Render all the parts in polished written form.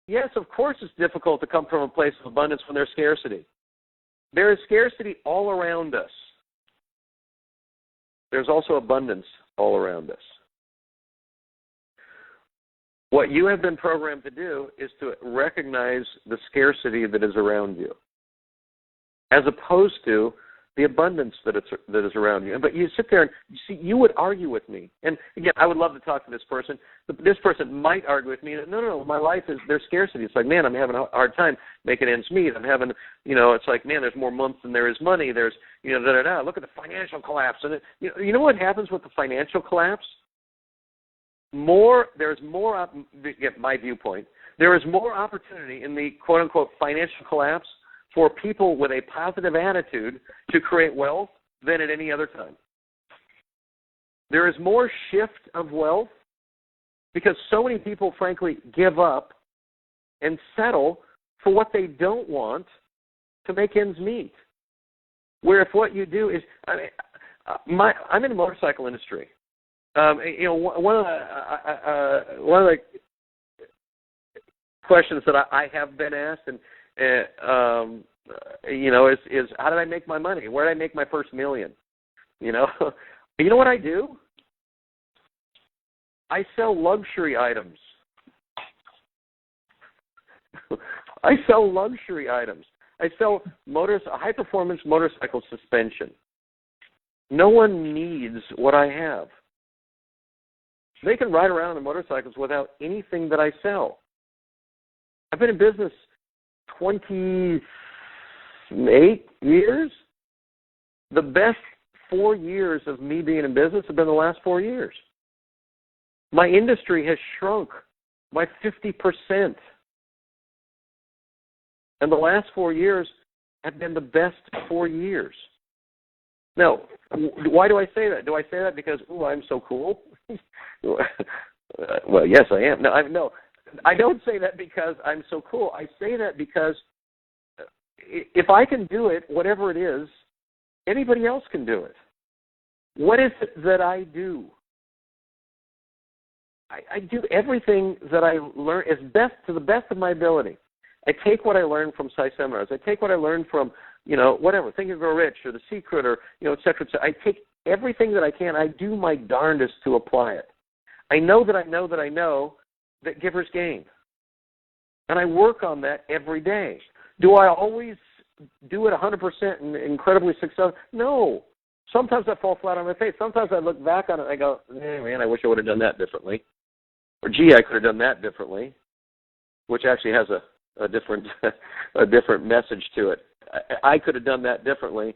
Yes, of course it's difficult to come from a place of abundance when there's scarcity. There is scarcity all around us. There's also abundance all around us. What you have been programmed to do is to recognize the scarcity that is around you, as opposed to the abundance that is around you. But you sit there and you would argue with me. And again, I would love to talk to this person. But this person might argue with me. No, my life is, there's scarcity. It's like, man, I'm having a hard time making ends meet. I'm having, it's like, man, there's more months than there is money. There's, look at the financial collapse. And you know what happens with the financial collapse? There's more, my viewpoint, there is more opportunity in the quote-unquote financial collapse for people with a positive attitude to create wealth than at any other time. There is more shift of wealth because so many people, frankly, give up and settle for what they don't want to make ends meet. Where if what you do is, I'm in the motorcycle industry. One of the questions that I have been asked, and is how did I make my money? Where did I make my first million? You know what I do? I sell luxury items. I sell luxury items. I sell high-performance motorcycle suspension. No one needs what I have. They can ride around on motorcycles without anything that I sell. I've been in business 28 years. The best 4 years of me being in business have been the last 4 years. My industry has shrunk by 50%. And the last 4 years have been the best 4 years. Now, why do I say that? Do I say that because, I'm so cool? Well, yes, I am. No, I don't say that because I'm so cool. I say that because if I can do it, whatever it is, anybody else can do it. What is it that I do? I do everything that I learn to the best of my ability. I take what I learned from Sai seminars. I take what I learned from, whatever, Think and Grow Rich or The Secret or, et cetera, et cetera. I take everything that I can. I do my darndest to apply it. I know that givers gain. And I work on that every day. Do I always do it 100% and incredibly successful? No. Sometimes I fall flat on my face. Sometimes I look back on it and I go, man, I wish I would have done that differently. Or, gee, I could have done that differently, which actually has a different message to it. I could have done that differently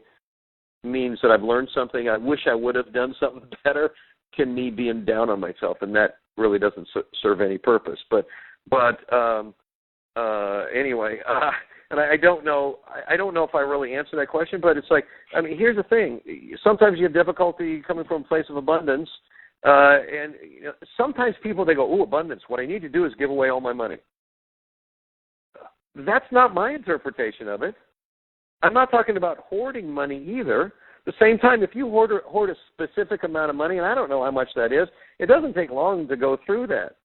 means that I've learned something. I wish I would have done something better. Can me being down on myself, and that really doesn't serve any purpose. But anyway, and I don't know if I really answer that question. But it's like, here's the thing. Sometimes you have difficulty coming from a place of abundance, and sometimes people they go, abundance. What I need to do is give away all my money. That's not my interpretation of it. I'm not talking about hoarding money either. At the same time, if you hoard a specific amount of money, and I don't know how much that is, it doesn't take long to go through that.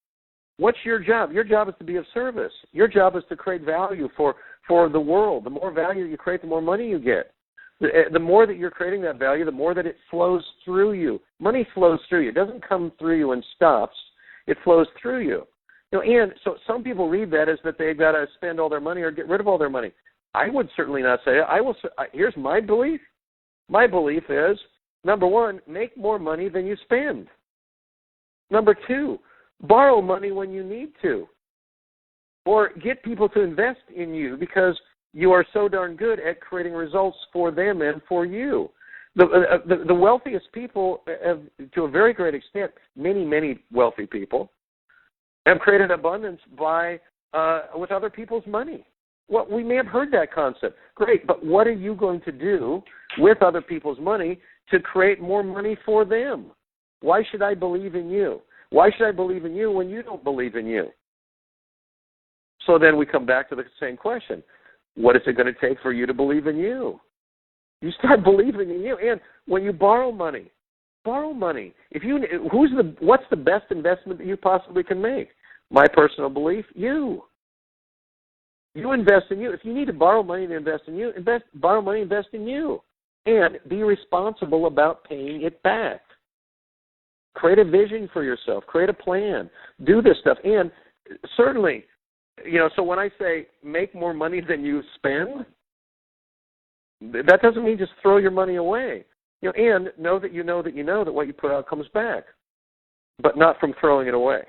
What's your job? Your job is to be of service. Your job is to create value for the world. The more value you create, the more money you get. The more that you're creating that value, the more that it flows through you. Money flows through you. It doesn't come through you and stops. It flows through you. And so some people read that as that they've got to spend all their money or get rid of all their money. I would certainly not say it. Here's my belief. My belief is, number one, make more money than you spend. Number two, borrow money when you need to. Or get people to invest in you because you are so darn good at creating results for them and for you. The wealthiest people, have, to a very great extent, many wealthy people, have created abundance with other people's money. Well, we may have heard that concept. Great, but what are you going to do with other people's money to create more money for them? Why should I believe in you? Why should I believe in you when you don't believe in you? So then we come back to the same question. What is it going to take for you to believe in you? You start believing in you. And when you borrow money. What's the best investment that you possibly can make? My personal belief, you. You invest in you. If you need to borrow money to invest in you, borrow money, invest in you. And be responsible about paying it back. Create a vision for yourself. Create a plan. Do this stuff. And certainly, so when I say make more money than you spend, that doesn't mean just throw your money away. And know that you know that what you put out comes back, but not from throwing it away.